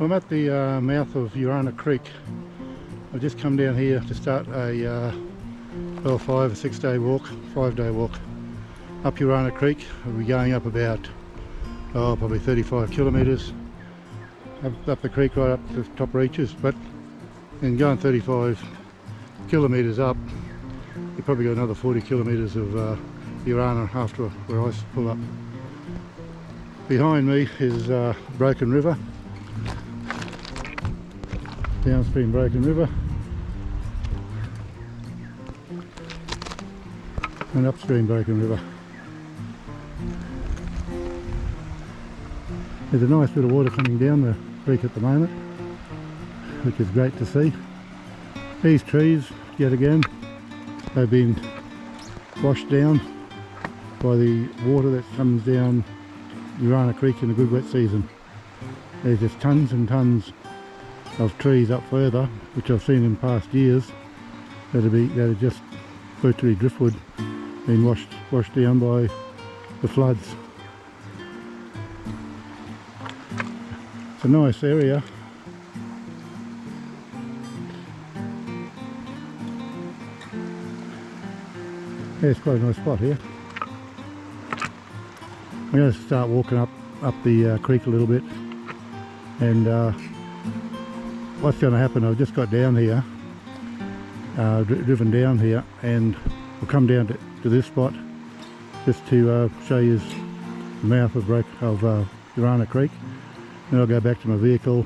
I'm at the mouth of Urannah Creek. I've just come down here to start a 5 or 6 day walk, 5-day walk up Urannah Creek. I'll be going up about probably 35 kilometres up the creek right up to the top reaches, but in going 35 kilometres up, you've probably got another 40 kilometres of Urannah after where I pull up. Behind me is Broken River, downstream Broken River, and upstream Broken River. There's a nice bit of water coming down the creek at the moment, which is great to see. These trees, yet again, have been washed down by the water that comes down Urannah Creek in a good wet season. There's just tons and tons of trees up further, which I've seen in past years, that are just virtually driftwood, being washed down by the floods. It's a nice area. Yeah, it's quite a nice spot here. I'm going to start walking up the creek a little bit, and what's going to happen, I've just got down here, driven down here, and we'll come down to this spot just to show you the mouth of Urannah Creek. Then I'll go back to my vehicle.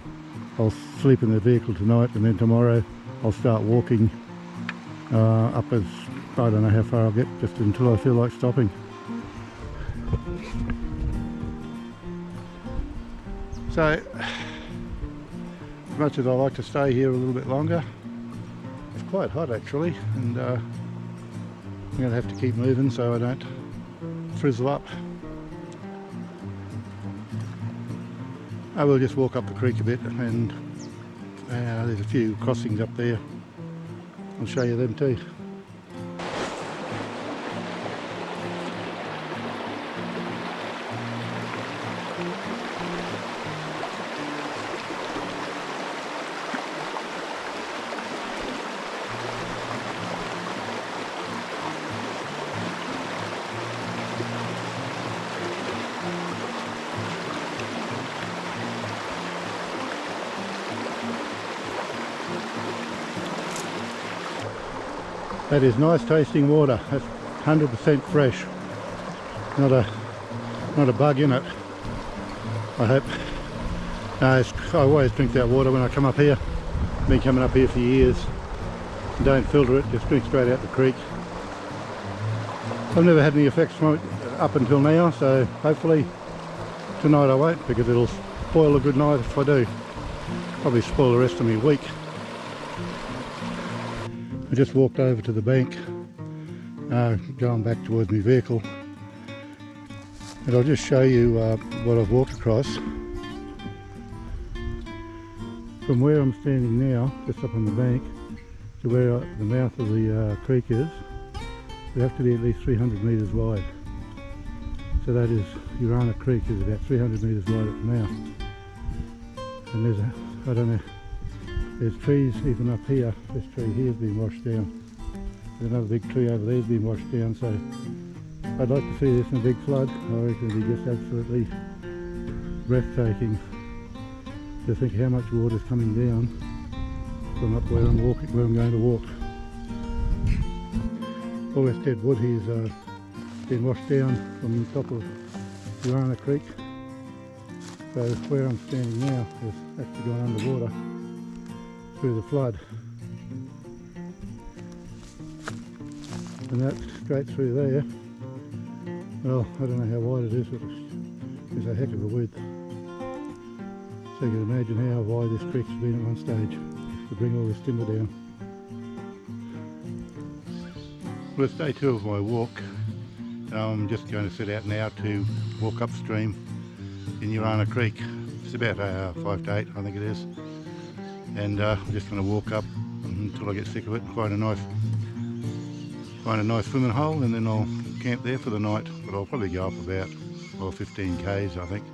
I'll sleep in the vehicle tonight, and then tomorrow I'll start walking up as, I don't know how far I'll get, just until I feel like stopping. So, as much as I like to stay here a little bit longer, it's quite hot actually, and I'm going to have to keep moving so I don't frizzle up. I will just walk up the creek a bit, and there's a few crossings up there. I'll show you them too. That is nice tasting water. That's 100% fresh. Not a bug in it, I hope. I always drink that water when I come up here. I've been coming up here for years. Don't filter it, just drink straight out the creek. I've never had any effects from it up until now, so hopefully tonight I won't, because it'll spoil a good night if I do. Probably spoil the rest of my week. I just walked over to the bank, going back towards my vehicle, and I'll just show you what I've walked across. From where I'm standing now, just up on the bank, to where the mouth of the creek is, we have to be at least 300 metres wide. So that is, Urannah Creek is about 300 metres wide at the mouth. And there's I don't know, there's trees even up here. This tree here has been washed down. There's another big tree over there has been washed down, so I'd like to see this in a big flood. I reckon it'd be just absolutely breathtaking to think how much water is coming down from up where I'm going to walk. All this dead wood here has been washed down from the top of Urannah Creek. So where I'm standing now has actually gone underwater through the flood, and that's straight through there. Well, I don't know how wide it is, but it's a heck of a width. So you can imagine how wide this creek's been at one stage to bring all this timber down. Well, it's day 2 of my walk. I'm just going to set out now to walk upstream in Urannah Creek. It's about 5 to 8, I think it is. And I'm just going to walk up until I get sick of it and find a nice swimming hole, and then I'll camp there for the night. But I'll probably go up about 15 k's I think,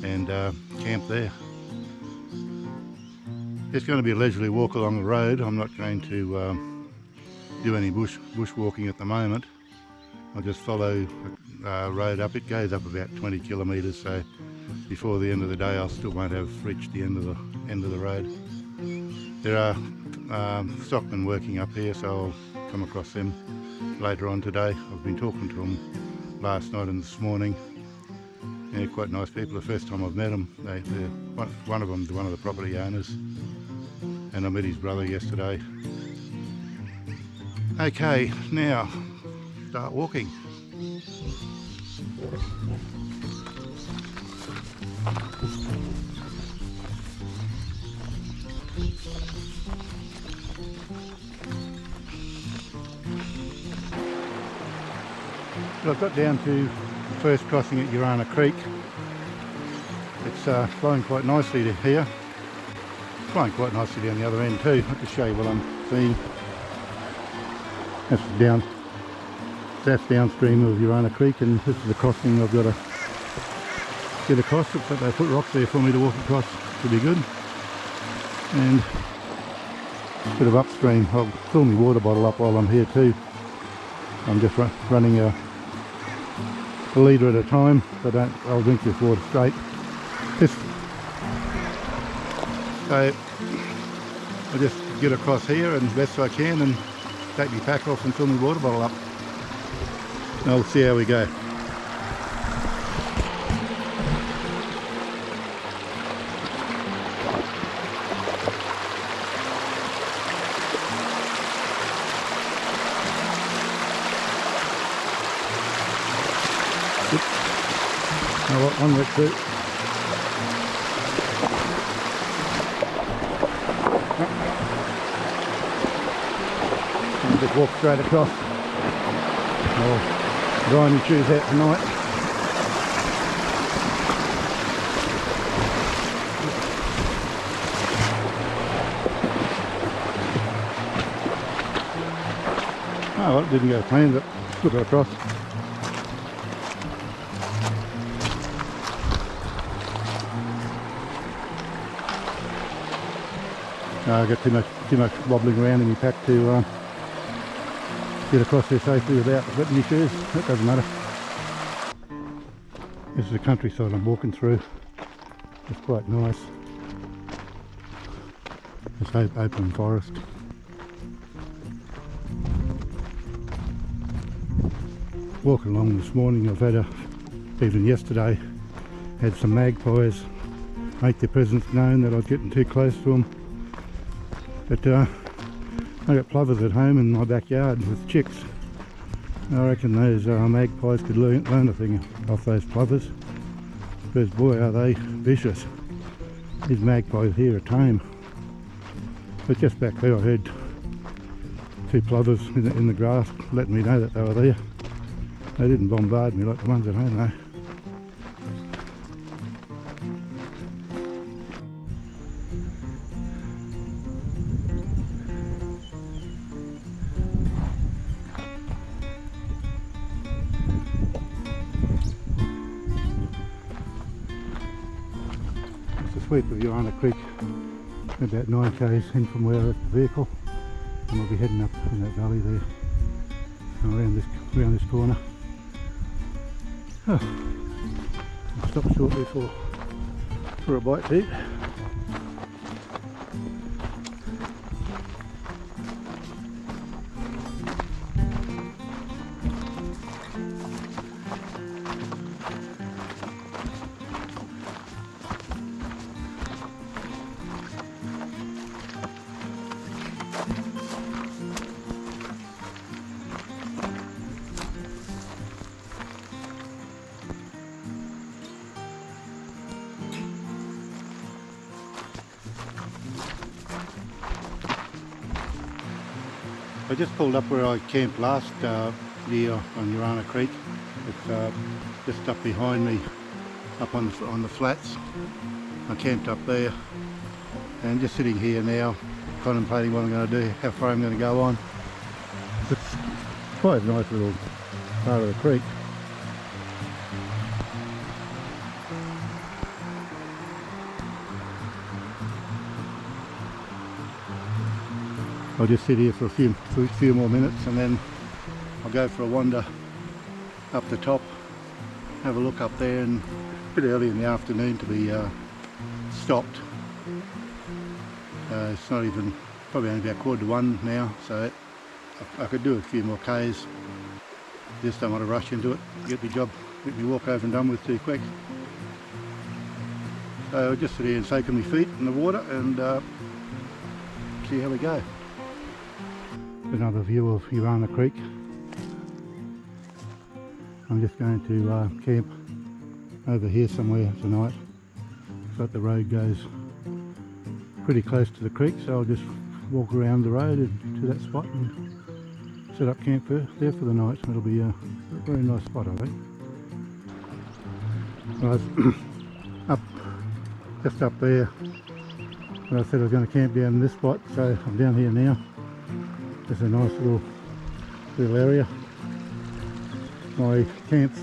and camp there. It's going to be a leisurely walk along the road. I'm not going to do any bushwalking at the moment. I'll just follow the road up. It goes up about 20 kilometres, so before the end of the day I still won't have reached the end of the road. There are stockmen working up here, so I'll come across them later on today. I've been talking to them last night and this morning. They're quite nice people. The first time I've met them, one of them's one of the property owners, and I met his brother yesterday. Okay, now start walking. Well, I've got down to the first crossing at Urannah Creek. It's flowing quite nicely to here. It's flowing quite nicely down the other end too. I'll just show you what I'm seeing. That's downstream of Urannah Creek, and this is the crossing I've got to get across. Looks like they put rocks there for me to walk across. Should be good. And a bit of upstream. I'll fill my water bottle up while I'm here too. I'm just running a litre at a time, so I'll drink this water straight. So I'll just get across here and best I can and take my pack off and fill my water bottle up. And I'll see how we go. One wet through. And just walk straight across. I'll dry my shoes out tonight. Oh well, it didn't go clean, but still got across. I got too much wobbling around in my pack to get across there safely without wetting my shoes. That doesn't matter. This is the countryside I'm walking through. It's quite nice. It's open forest. Walking along this morning, I've had even yesterday, had some magpies make their presence known that I was getting too close to them. But I got plovers at home in my backyard with chicks. I reckon those magpies could learn a thing off those plovers. Because boy are they vicious. These magpies here are tame. But just back there I heard two plovers in the grass letting me know that they were there. They didn't bombard me like the ones at home though. Sweep of Urannah Creek, about 9 k's in from where I left the vehicle, and I'll be heading up in that valley there, around this corner. I'll stop shortly for a bite to eat. I just pulled up where I camped last year on Urannah Creek. It's just up behind me, up on the flats. I camped up there and just sitting here now contemplating what I'm going to do, how far I'm going to go on. It's quite a nice little part of the creek. I'll just sit here for a few more minutes, and then I'll go for a wander up the top, have a look up there, and a bit early in the afternoon to be stopped. It's not even, probably only about 1:15 now, so I could do a few more Ks. Just don't want to rush into it, get me walk over and done with too quick. So I'll just sit here and soak my feet in the water and see how we go. Another view of Urannah Creek. I'm just going to camp over here somewhere tonight, but the road goes pretty close to the creek, so I'll just walk around the road and to that spot and set up camp there for the night. It'll be a very nice spot, I think. I was just up there, and I said I was going to camp down in this spot, so I'm down here now. There's a nice little area. My camp's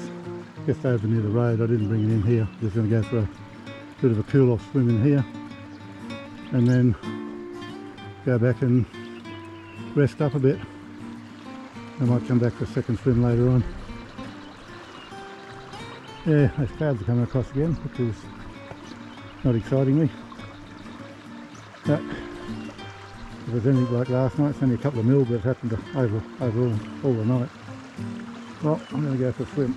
just over near the road. I didn't bring it in here. Just going to go for a bit of a cool off swim in here, and then go back and rest up a bit. I might come back for a second swim later on. Yeah, those clouds are coming across again, which is not exciting me. But if it was anything like last night, it's only a couple of mil, but it happened to over all the night. Well, I'm going to go for a swim.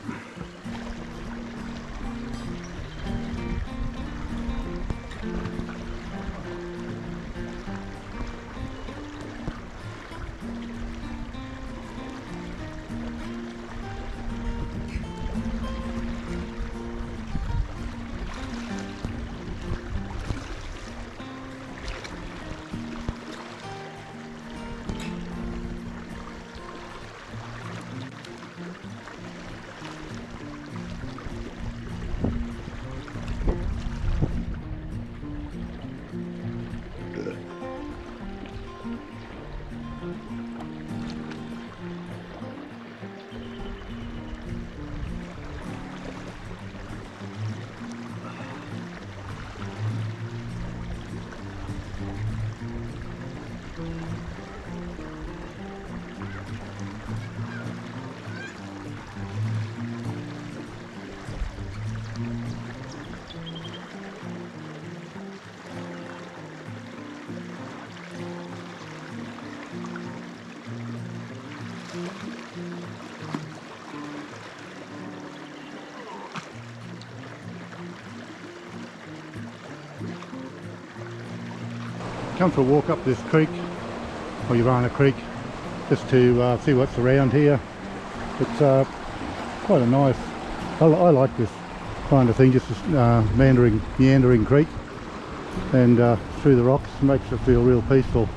Come for a walk up this creek, or Urannah Creek, just to see what's around here. It's quite a nice, I like this kind of thing, just this meandering creek, and through the rocks, makes it feel real peaceful.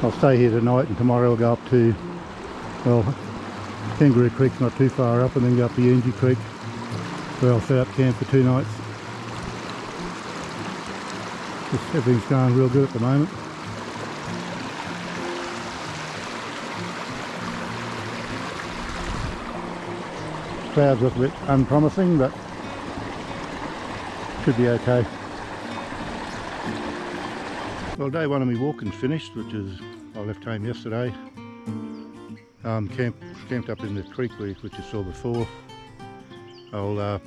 I'll stay here tonight, and tomorrow I'll go up to, well, Kangaroo Creek's not too far up, and then go up to Urannah Creek, where I'll set up camp for 2 nights. Everything's going real good at the moment. Clouds look a bit unpromising, but should be okay. Well, day 1 of my walking's finished, which is, I left home yesterday. Camped up in the creek which you saw before. I'll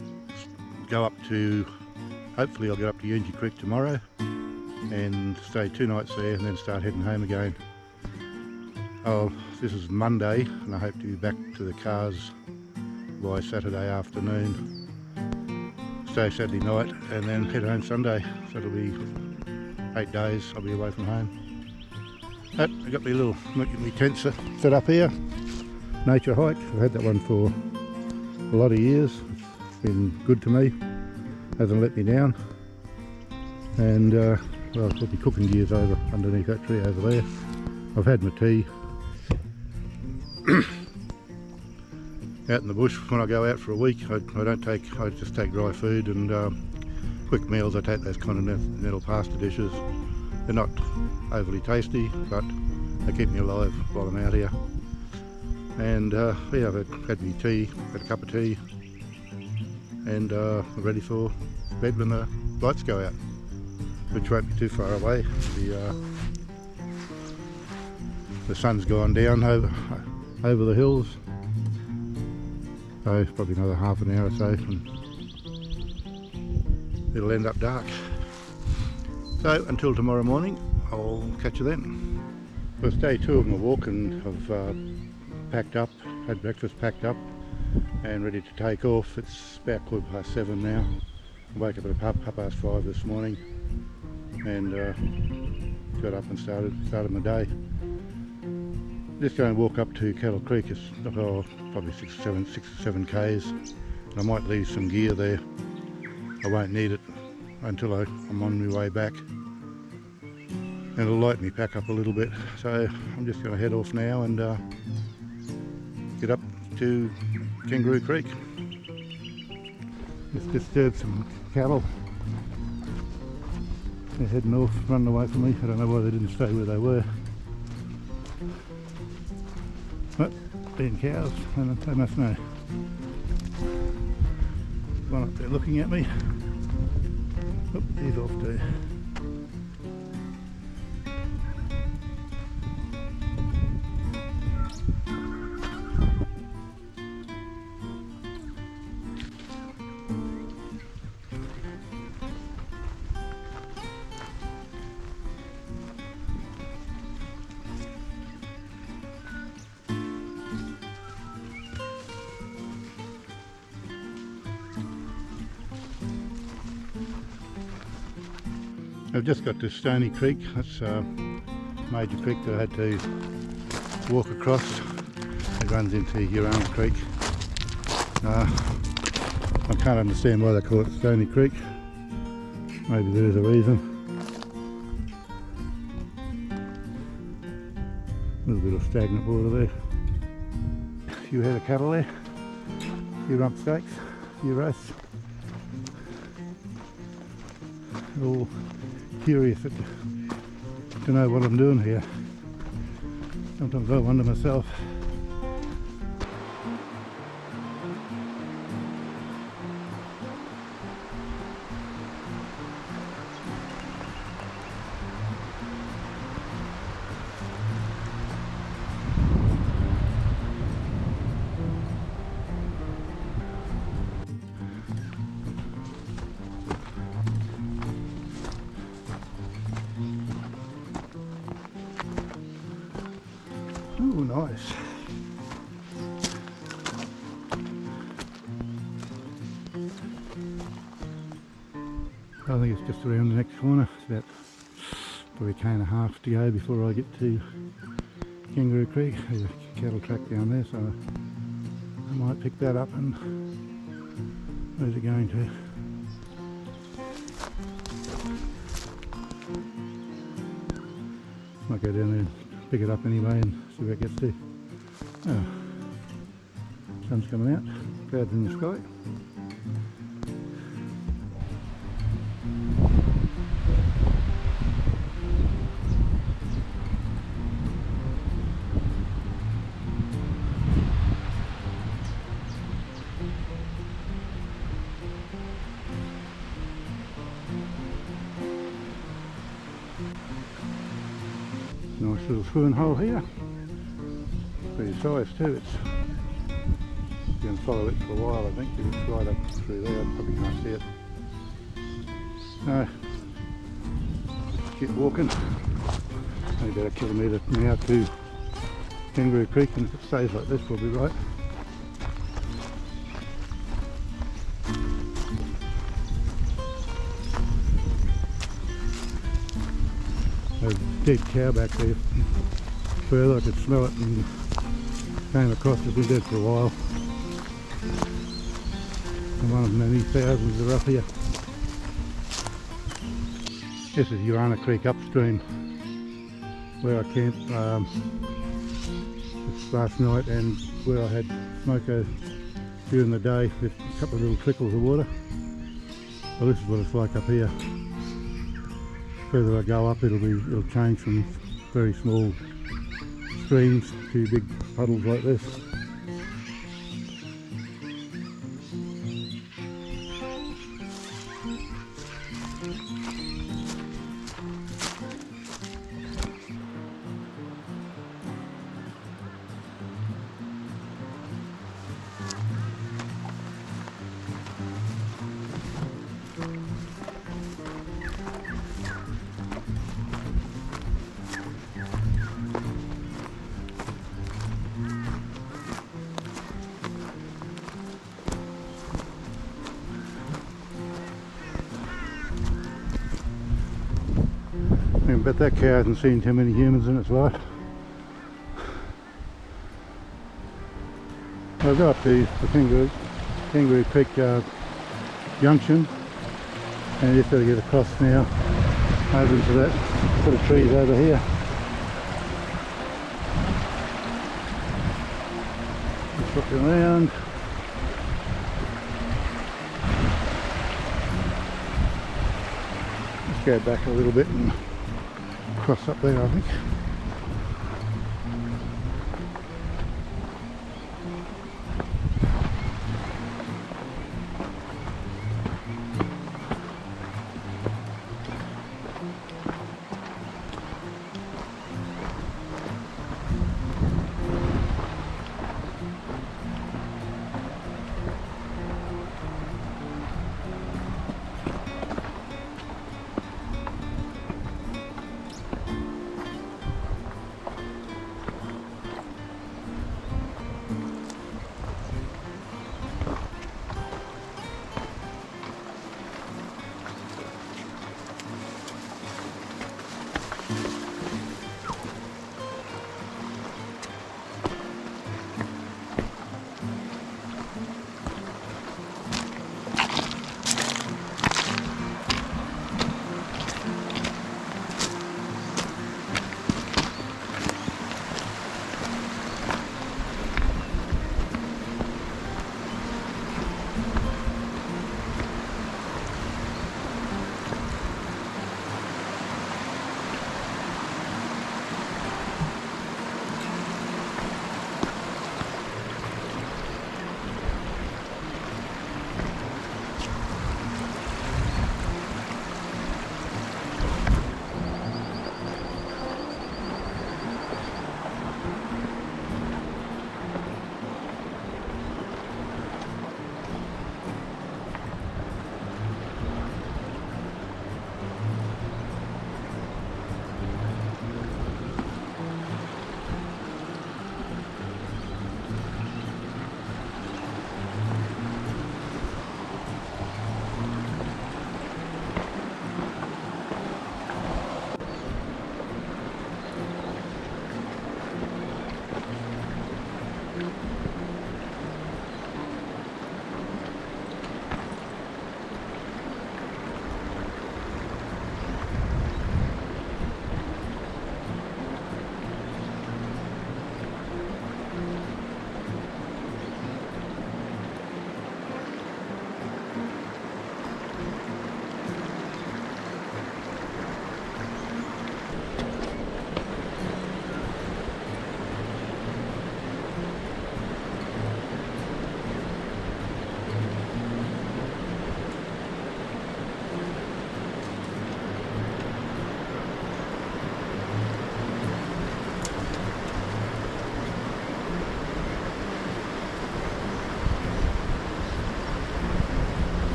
go up to, hopefully I'll get up to Urannah Creek tomorrow and stay 2 nights there, and then start heading home again. This is Monday, and I hope to be back to the cars by Saturday afternoon. Stay Saturday night and then head home Sunday, so it'll be 8 days I'll be away from home. But I've got my tent set up here, nature hike. I've had that one for a lot of years. It's been good to me, hasn't let me down. And well, I've got my cooking gears over underneath that tree over there. I've had my tea. Out in the bush, when I go out for a week, I just take dry food and quick meals. I take those continental pasta dishes. They're not overly tasty, but they keep me alive while I'm out here. And yeah, I've had my tea, had a cup of tea, and I'm ready for bed when the lights go out. which won't be too far away. The sun's gone down over the hills, so probably another half an hour or so and it'll end up dark. So until tomorrow morning, I'll catch you then. Well, it's day 2 of my walk and I've packed up, had breakfast, packed up and ready to take off. It's about 7:15 now. I woke up at 5:30 this morning and got up and started my day. Just going to walk up to Urannah Creek. It's probably 6 or 7 k's. And I might leave some gear there. I won't need it until I'm on my way back. And it'll lighten me pack up a little bit. So I'm just going to head off now and get up to Urannah Creek. Just disturbed some cattle. They're heading off, running away from me. I don't know why they didn't stay where they were. But being cows, they must know. One up there looking at me. Oh, he's off too. I've just got to Stony Creek. That's a major creek that I had to walk across. It runs into Urannah Creek. I can't understand why they call it Stony Creek. Maybe there is a reason. A little bit of stagnant water there. A few head of cattle there. A few rump steaks, a few roasts. All curious to know what I'm doing here. Sometimes I wonder myself. Ooh, nice. I think it's just around the next corner. It's about probably a k and a half to go before I get to Urannah Creek. There's a cattle track down there, so I might pick that up. And where's it going to? Might go down there and pick it up anyway and see where it gets to. Oh, sun's coming out, clouds in the sky. Nice little swimming hole here. Pretty size too. It's going to follow it for a while, I think. It's right up through there. I probably can't see it. No. Keep walking. Only about a kilometre now to Urannah Creek, and if it stays like this, we'll be right. There's a dead cow back there. Further I could smell it and came across. It's been dead for a while. And one of many thousands are up here. This is Urannah Creek upstream where I camped last night and where I had smoko during the day with a couple of little trickles of water. Well, this is what it's like up here. Further I go up, it'll change from very small streams to big puddles like this. bet that cow hasn't seen too many humans in its life. I'll go up to the Kangaroo Creek junction, and just got to get across now over into that sort of trees over here. Just looking around. Let's go back a little bit and cross up there, I think.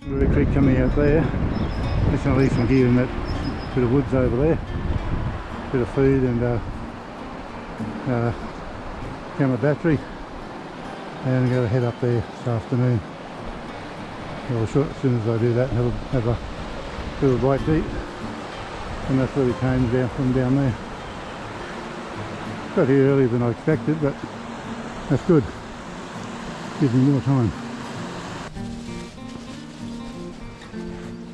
Urannah Creek coming out there. Just going to leave some gear in that bit of woods over there. Bit of food and camera battery. And I'm going to head up there this afternoon. Well, sure, as soon as I do that, have a little bite to eat. And that's where we came down from down there. Got here earlier than I expected, but that's good. Gives me more time.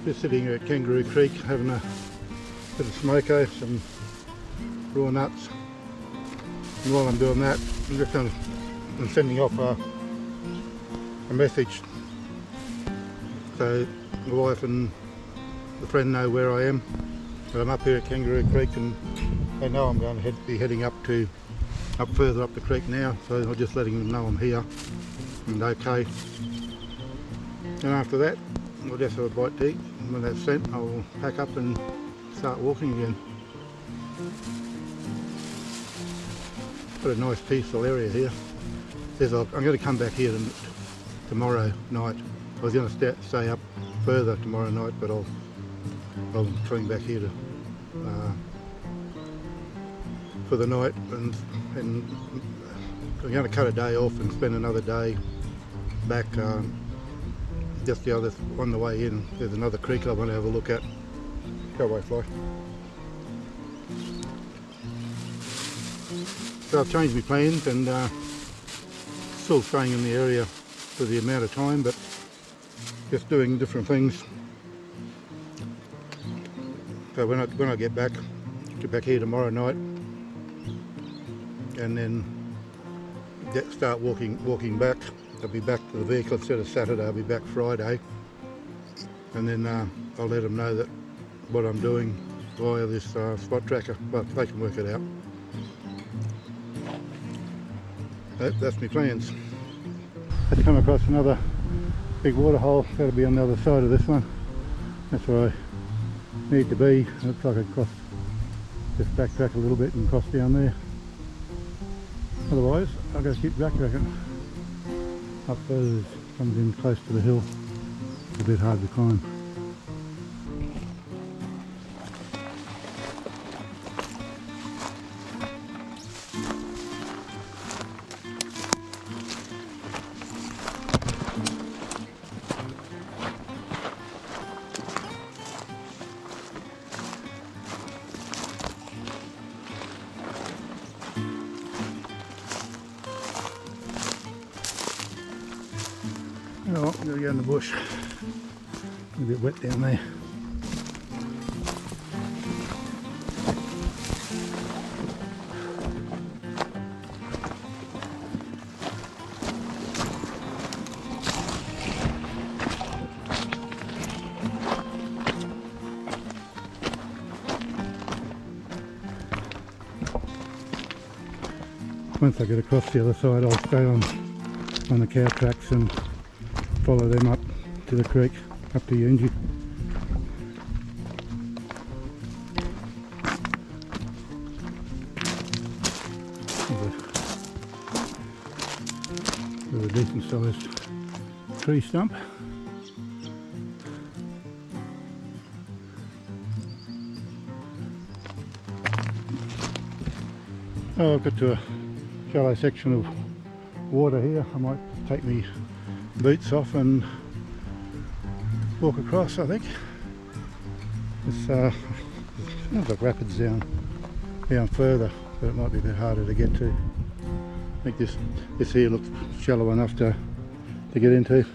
Just sitting here at Kangaroo Creek having a bit of smoko, some raw nuts. And while I'm doing that, I'm sending off a message so my wife and the friend know where I am. But I'm up here at Kangaroo Creek and they know I'm going to be heading up further up the creek now, so I'm just letting them know I'm here and okay. And after that, we'll just have a bite to eat. When that's sent, I'll pack up and start walking again. Got a nice peaceful area here. I'm going to come back here tomorrow night. I was going to stay up further tomorrow night, but I'm coming back here for the night and I'm going to cut a day off and spend another day back just the other on the way in. There's another creek I want to have a look at. Go away, fly. So I've changed my plans and still staying in the area for the amount of time, but just doing different things. So when I get back here tomorrow night, and then start walking back. I'll be back to the vehicle instead of Saturday. I'll be back Friday, and then I'll let them know that what I'm doing via this spot tracker. Well, they can work it out. That's my plans. I've come across another big water hole. That'll be on the other side of this one. That's where I need to be. Looks like I can just backtrack a little bit and cross down there. Otherwise, I've got to keep backtracking. Up further, comes in close to the hill. It's a bit hard to climb. Oh, I'm going to go in the bush. A bit wet down there. Once I get across the other side, I'll stay on the cow tracks and follow them up to the creek, up to Yunji. There's a decent sized tree stump. Oh, I've got to a shallow section of water here. I might take me boots off and walk across. I think it's sounds like rapids down further, but it might be a bit harder to get to. I think this here looks shallow enough to get into.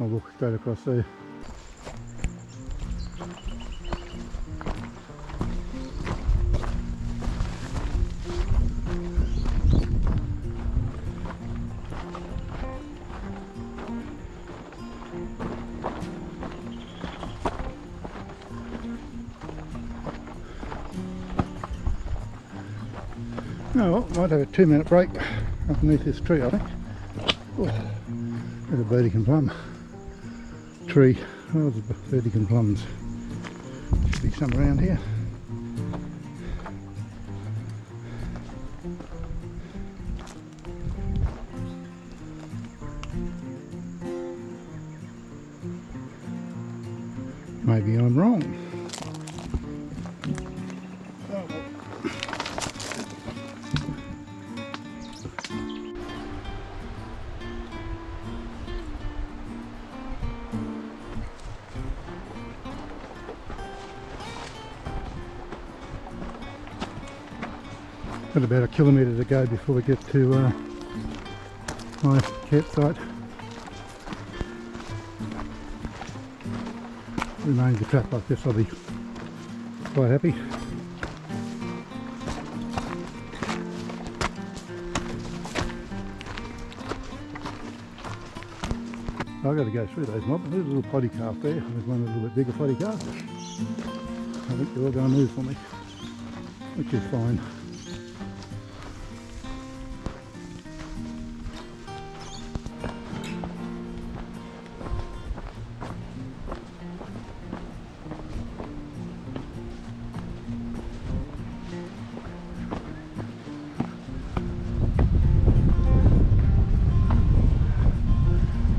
I'll walk straight across there. Oh, well, might have a 2-minute break underneath this tree, I think. Oh, there's a Burdekin plum tree. Oh, there's Burdekin plums. Should be some around here. Maybe I'm wrong. Got about a kilometre to go before we get to my campsite. Remains a track like this, I'll be quite happy. I've got to go through those mobs. There's a little potty calf there. There's one a little bit bigger potty calf. I think they're all going to move for me, which is fine.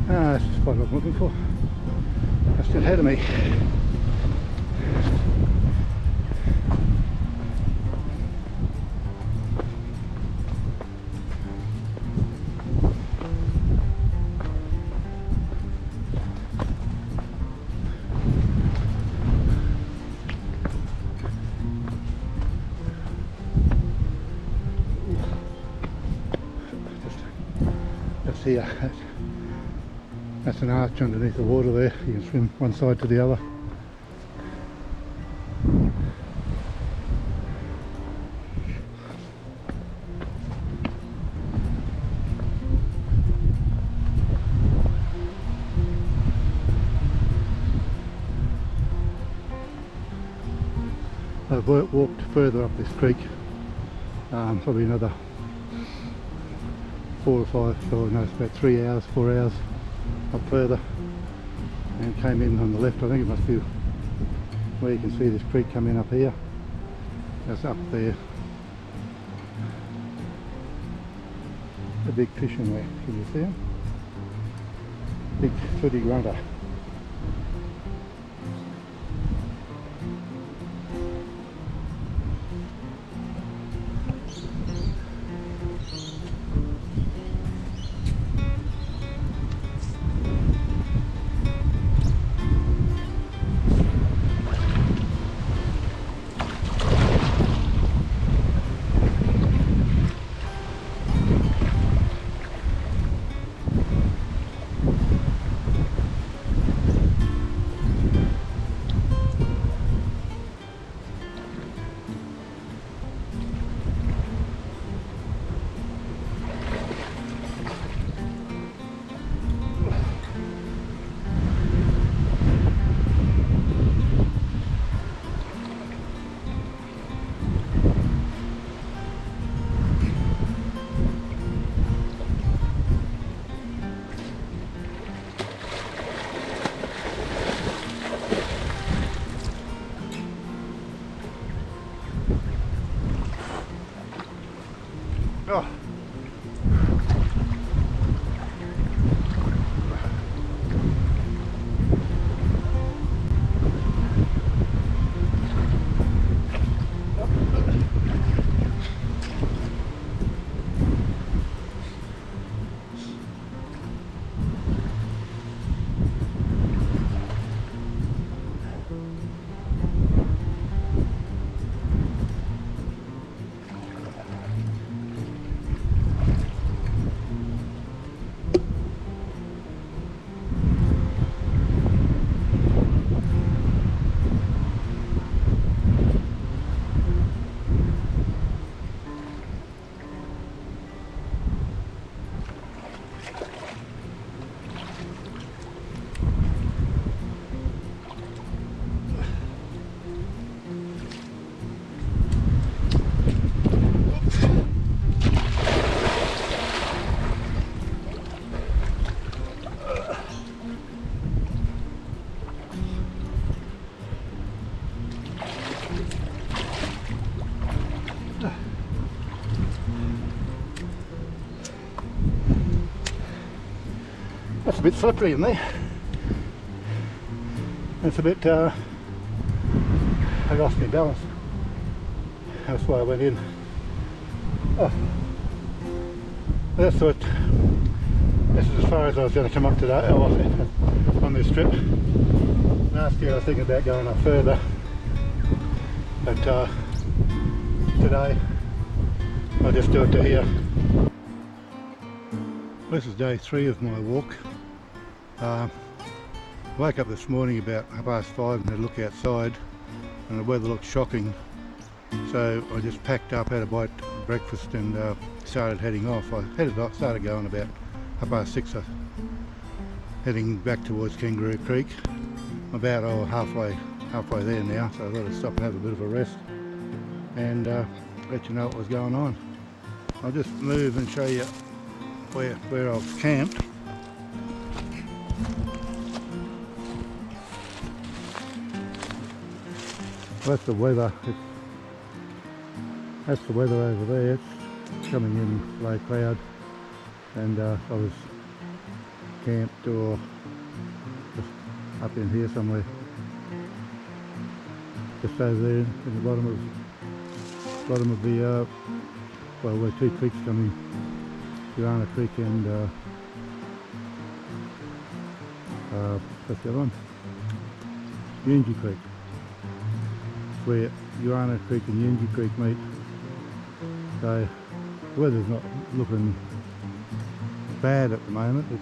That's the spot I was looking for. Just ahead of me. here. That's an arch underneath the water there. You can swim one side to the other. I've walked further up this creek, probably another 4 or 5, or no, it's about 3 hours, 4 hours up further, and came in on the left. I think it must be where you can see this creek coming up here. That's up there. A big fish in there, can you see him? Big footy grunter. Oh. That's a bit slippery in there. It's a bit, I lost my balance. That's why I went in. Oh. I just thought this is as far as I was going to come up today, on this trip. Last year I was thinking about going up further, but today I'll just do it to here. This is day 3 of my walk. Woke up this morning about 5:30 and had a look outside, and the weather looked shocking, so I just packed up, had a bite of breakfast, and started heading off. I started going about 6:30, heading back towards Urannah Creek. I'm about halfway there now, so I thought I'd stop and have a bit of a rest and let you know what was going on. I'll just move and show you where I've camped. That's the weather. That's the weather over there. It's coming in low cloud, and I was camped or just up in here somewhere, just over there in the bottom of the well, where 2 creeks come in, Urannah Creek and what's the other one? Urannah Creek. Where Urannah Creek and Urannah Creek meet. So the weather's not looking bad at the moment. It's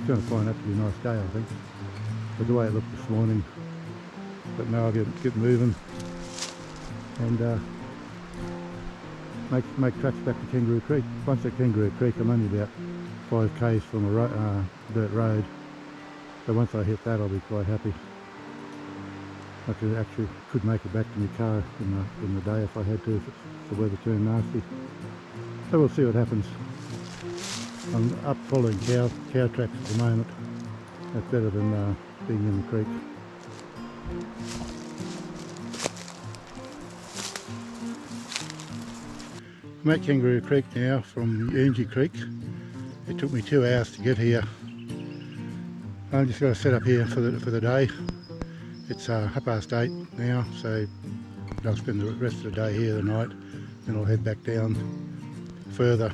going to find that to be a nice day, I think. But the way it looked this morning. But now I'll get moving and make tracks back to Kangaroo Creek. Once at Kangaroo Creek, I'm only about 5 k's from a dirt road. So once I hit that, I'll be quite happy. I could make it back to my car in the day if I had to, if the weather turned nasty. So we'll see what happens. I'm up following cow tracks at the moment. That's better than being in the creek. I'm at Kangaroo Creek now from Urannah Creek. It took me 2 hours to get here. I'm just going to set up here for the day. It's 8:30 now, so I'll spend the rest of the day here tonight, then I'll head back down further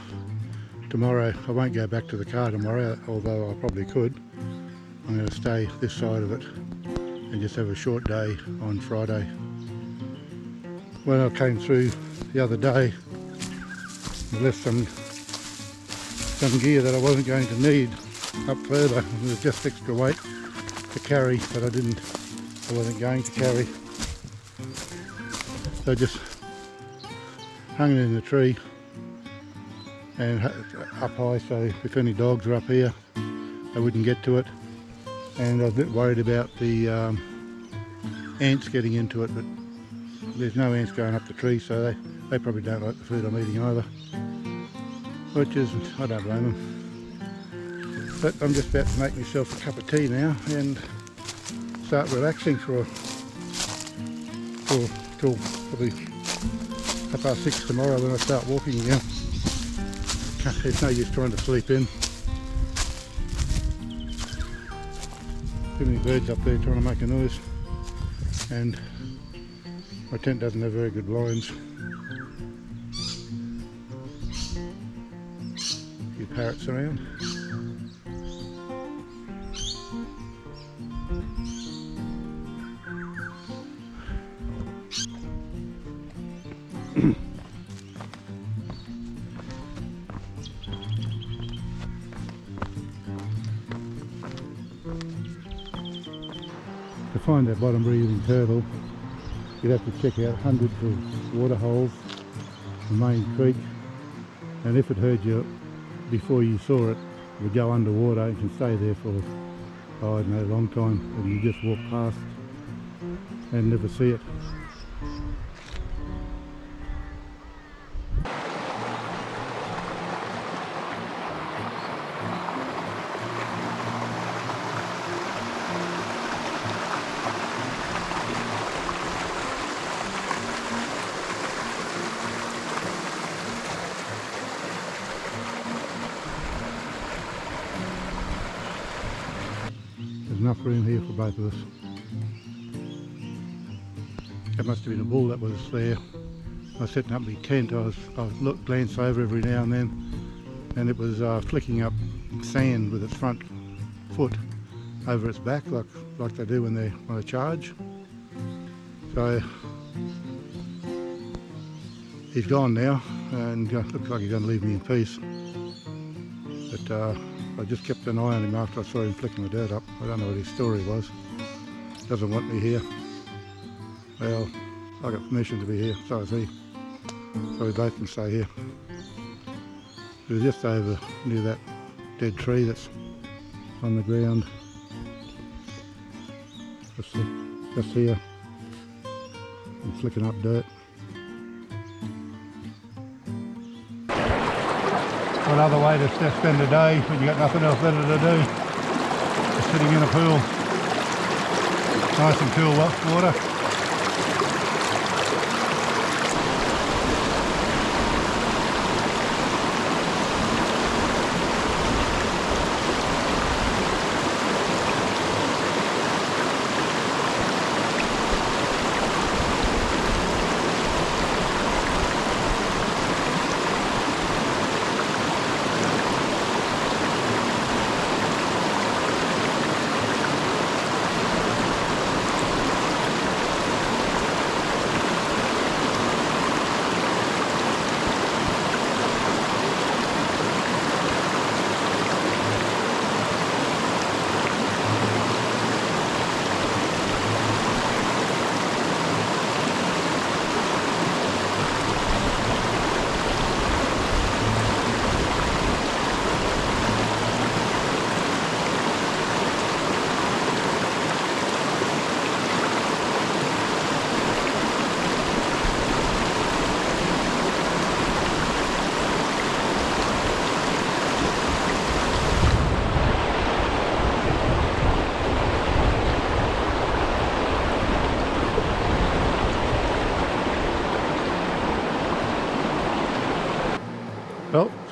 tomorrow. I won't go back to the car tomorrow, although I probably could. I'm going to stay this side of it and just have a short day on Friday. When I came through the other day, I left some gear that I wasn't going to need up further. It was just extra weight to carry, but I wasn't going to carry. So I just hung it in the tree and up high, so if any dogs were up here, they wouldn't get to it. And I was a bit worried about the ants getting into it, but there's no ants going up the tree, so they probably don't like the food I'm eating either. Which is, I don't blame them. But I'm just about to make myself a cup of tea now and start relaxing till probably 6:30 tomorrow when I start walking again. It's no use trying to sleep in. Too many birds up there trying to make a noise, and my tent doesn't have very good blinds. A few parrots around. To find that bottom breathing turtle, you'd have to check out hundreds of water holes, the main creek, and if it heard you before you saw it, it would go underwater and can stay there for, I don't know, a long time, and you just walk past and never see it. There's enough room here for both of us. That must have been a bull that was there. I was setting up my tent. I glanced over every now and then, and it was flicking up sand with its front foot over its back, like they do when they charge. So he's gone now, and looks like he's going to leave me in peace. But I just kept an eye on him after I saw him flicking the dirt up. I don't know what his story was. Doesn't want me here. Well, I got permission to be here, so does he. So we both can stay here. We're just over near that dead tree that's on the ground. Just here. I'm flicking up dirt. What other way to spend the day when you got nothing else better to do? Just sitting in a pool. Nice and cool water.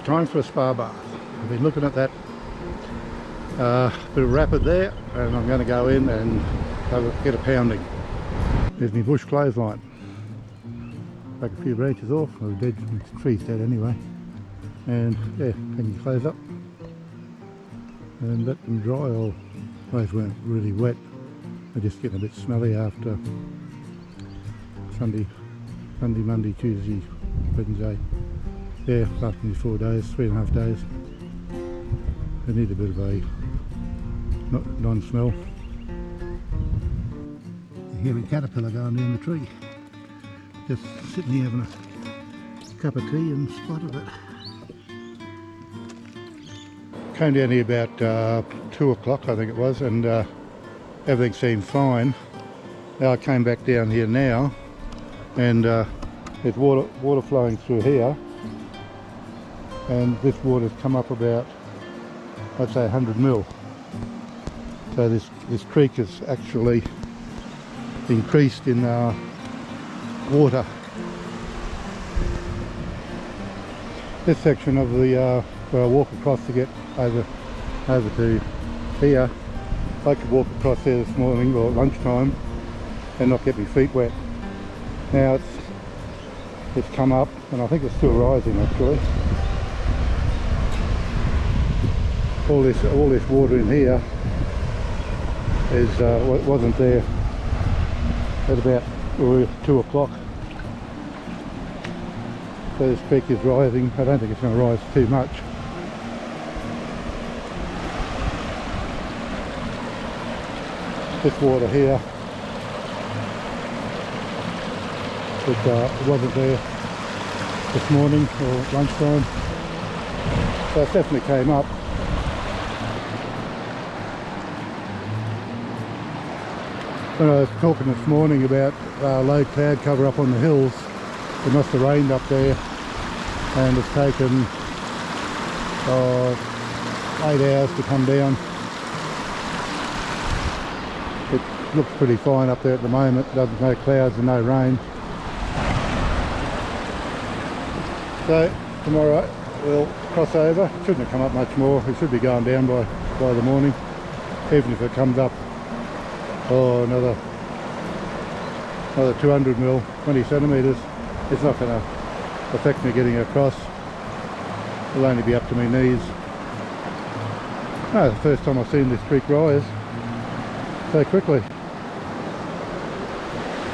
It's time for a spa bath. I've been looking at that bit of rapid there, and I'm going to go in and get a pounding. There's my bush clothesline. Take a few branches off, or dead, the tree's dead anyway. And yeah, hang your clothes up and let them dry. Or those weren't really wet, they're just getting a bit smelly after Sunday, Monday, Tuesday, Wednesday. Yeah, after these 4 days, 3.5 days. They need a bit of a non-smell. You hear a caterpillar going down the tree. Just sitting here having a cup of tea and spotted it. Came down here about 2 o'clock, I think it was, and everything seemed fine. Now I came back down here now, and there's water flowing through here, and this water's come up about, I'd say, 100 mil. So this creek has actually increased in water. This section of the where I walk across to get over to here, I could walk across there this morning or at lunchtime and not get my feet wet. Now it's come up, and I think it's still rising actually. All this water in here is wasn't there at about 2 o'clock. So this creek is rising. I don't think it's going to rise too much. This water here, it wasn't there this morning or lunchtime, so it definitely came up. When I was talking this morning about low cloud cover up on the hills, it must have rained up there, and it's taken 8 hours to come down. It looks pretty fine up there at the moment. There's no clouds and no rain. So tomorrow we'll cross over. It shouldn't have come up much more. It should be going down by the morning. Even if it comes up another 200 mil, 20 centimetres, it's not going to affect me getting across. It'll only be up to my knees. No, the first time I've seen this creek rise so quickly.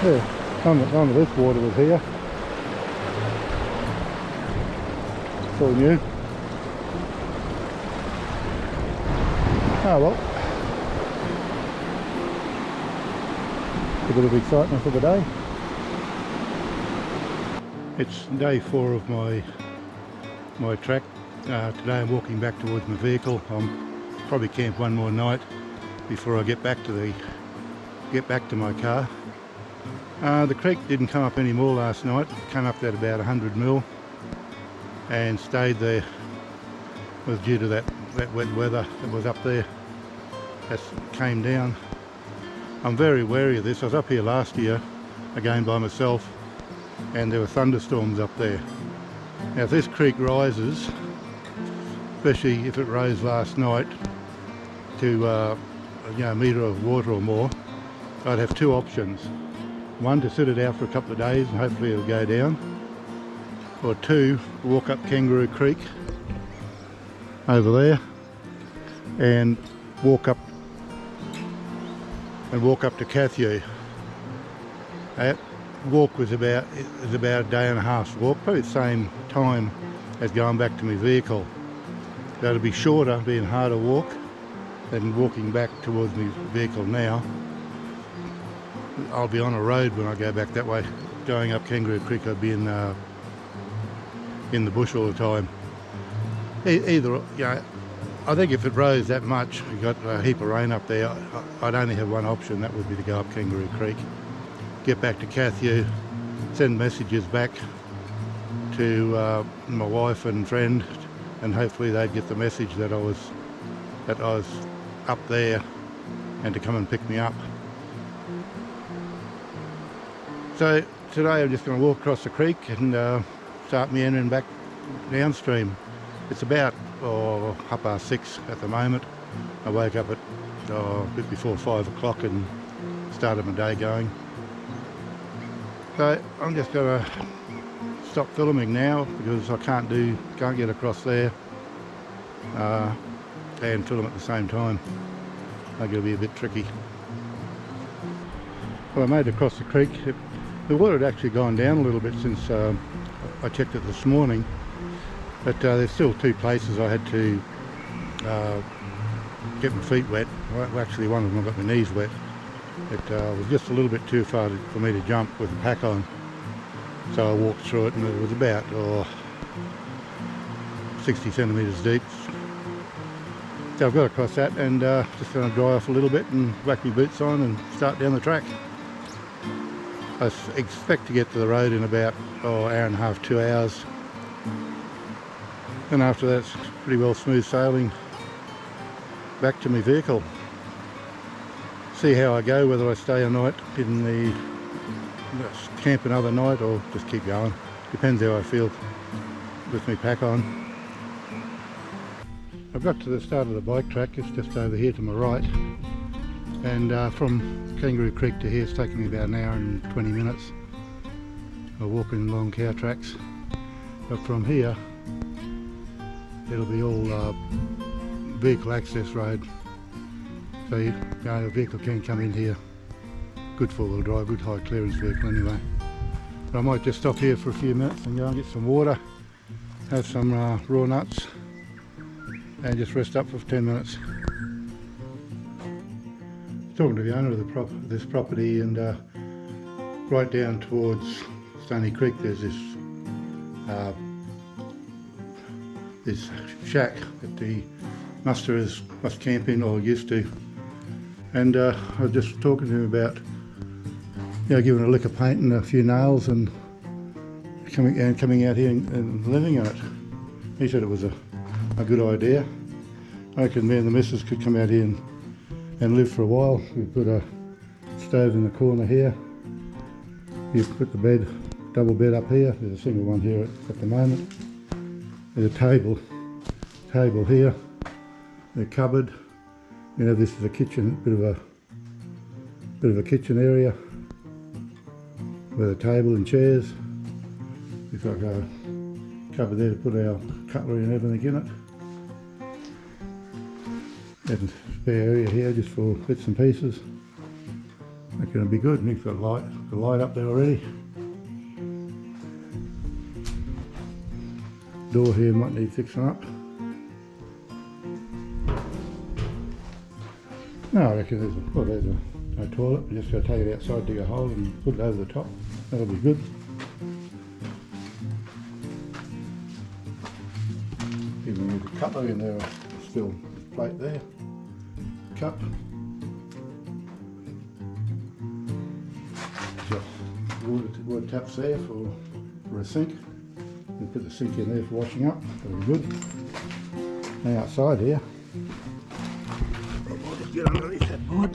Yeah, none of this water was here. It's all new. Oh well. A bit of excitement for the day. It's day 4 of my trek. Today I'm walking back towards my vehicle. I'll probably camp one more night before I get back to my car. The creek didn't come up any more last night. It came up at about 100 mil and stayed there. It was due to that wet weather that was up there. That came down. I'm very wary of this. I was up here last year again by myself, and there were thunderstorms up there. Now if this creek rises, especially if it rose last night to a metre of water or more, I'd have 2 options. One, to sit it out for a couple of days and hopefully it'll go down, or 2, walk up Kangaroo Creek over there and walk up to Cathew. That walk was about a day and a half's walk, probably the same time as going back to my vehicle. That'll be shorter, being harder walk than walking back towards my vehicle now. I'll be on a road when I go back that way. Going up Kangaroo Creek, I'd be in the bush all the time. Either, I think if it rose that much, we got a heap of rain up there, I'd only have one option. That would be to go up Kangaroo Creek, get back to Cathew, send messages back to my wife and friend, and hopefully they'd get the message that I was up there and to come and pick me up. So today I'm just going to walk across the creek and start meandering back downstream. It's about 6:30 at the moment. I woke up at a bit before 5 o'clock and started my day going. So I'm just going to stop filming now because I can't get across there and film at the same time. I think it'll be a bit tricky. Well, I made it across the creek. The water had actually gone down a little bit since I checked it this morning, but there's still two places I had to get my feet wet. Well, actually one of them I got my knees wet. It was just a little bit too far for me to jump with the pack on, so I walked through it, and it was about 60 centimetres deep. So I've got across that, and just going to dry off a little bit and whack my boots on and start down the track. I expect to get to the road in about hour and a half, 2 hours, and after that it's pretty well smooth sailing back to my vehicle. See how I go, whether I stay a night in the camp another night or just keep going. Depends how I feel with my pack on. I've got to the start of the bike track. It's just over here to my right, and from Kangaroo Creek to here it's taken me about an hour and 20 minutes of walking along cow tracks, but from here it'll be all vehicle access road, so a vehicle can come in here. Good four-wheel drive, good high clearance vehicle anyway. But I might just stop here for a few minutes and go and get some water, have some raw nuts, and just rest up for 10 minutes. Talking to the owner of this property, and right down towards Stony Creek there's this shack that the musters must camp in, or used to, and I was just talking to him about giving it a lick of paint and a few nails and coming out here and living in it. He said it was a good idea. I reckon me and the missus could come out here and live for a while. We've put a stove in the corner here. You put the double bed up here. There's a single one here at the moment. There's a table here. The cupboard. This is a kitchen, bit of a kitchen area with a table and chairs. We've got a cupboard there to put our cutlery and everything in it. There's a spare area here just for bits and pieces. That's going to be good. Nick's got the light up there already. Door here might need fixing up. No, I reckon there's a toilet. We're just going to take it outside, dig a hole and put it over the top. That'll be good. Even with the cutlery in there, still plate there. Cup. Got water taps there for a sink. We put the sink in there for washing up. That'll be good. Now outside here, I'll just get underneath that board.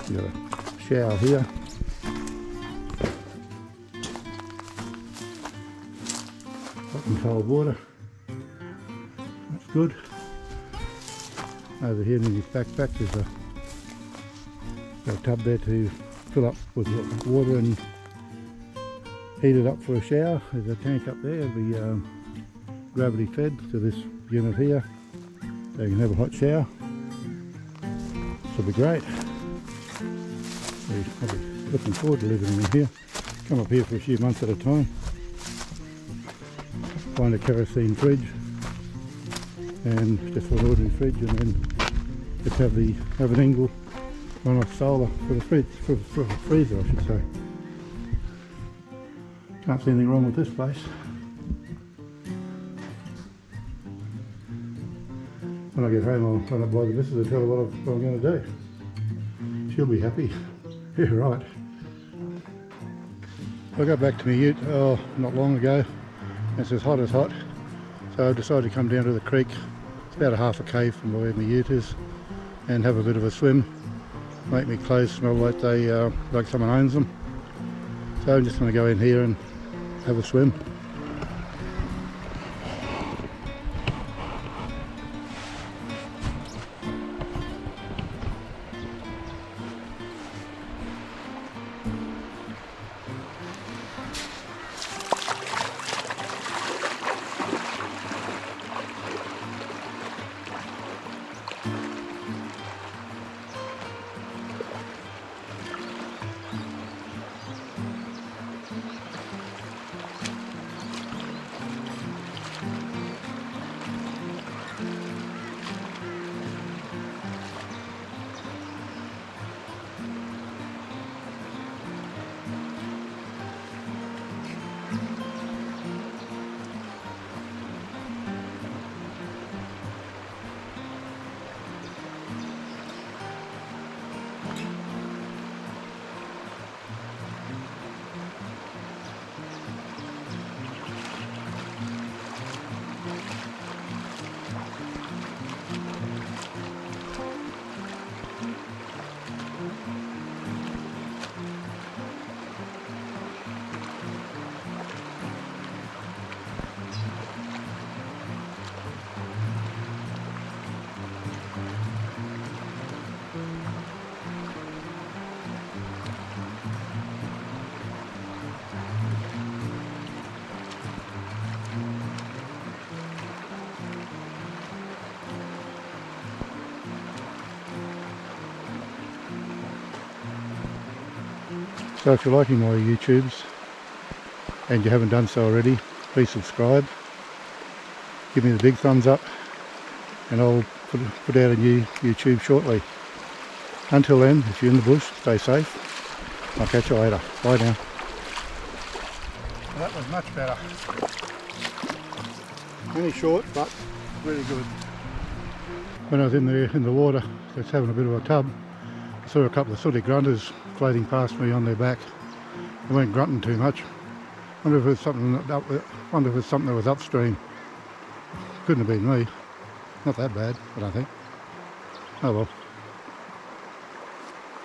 You got a shower here. Hot and cold water. That's good. Over here in his backpack there's a tub there to fill up with water and heat it up for a shower. There's a tank up there. It'll be gravity fed to this unit here, so you can have a hot shower. This will be great. I'll be looking forward to living in here. Come up here for a few months at a time. Find a kerosene fridge, and just an ordinary fridge, and then just have an angle run off solar for the fridge, for the freezer I should say. Can't see anything wrong with this place. When I get home I'll run up by the missus and tell her what I'm going to do. She'll be happy. Yeah, right. I got back to my ute not long ago. It's as hot as hot, so I decided to come down to the creek. It's about a half a k from where my ute is, and have a bit of a swim. Make me clothes smell like like someone owns them. So I'm just going to go in here and have a swim. So if you're liking my YouTubes and you haven't done so already, please subscribe, give me the big thumbs up, and I'll put out a new YouTube shortly. Until then, if you're in the bush, stay safe. I'll catch you later. Bye now. Well, that was much better. Only short, but really good. When I was in the water, just having a bit of a tub, I saw a couple of sooty grunters floating past me on their back. They weren't grunting too much. Wonder if it was something that was upstream. Couldn't have been me. Not that bad, I don't think. Oh well.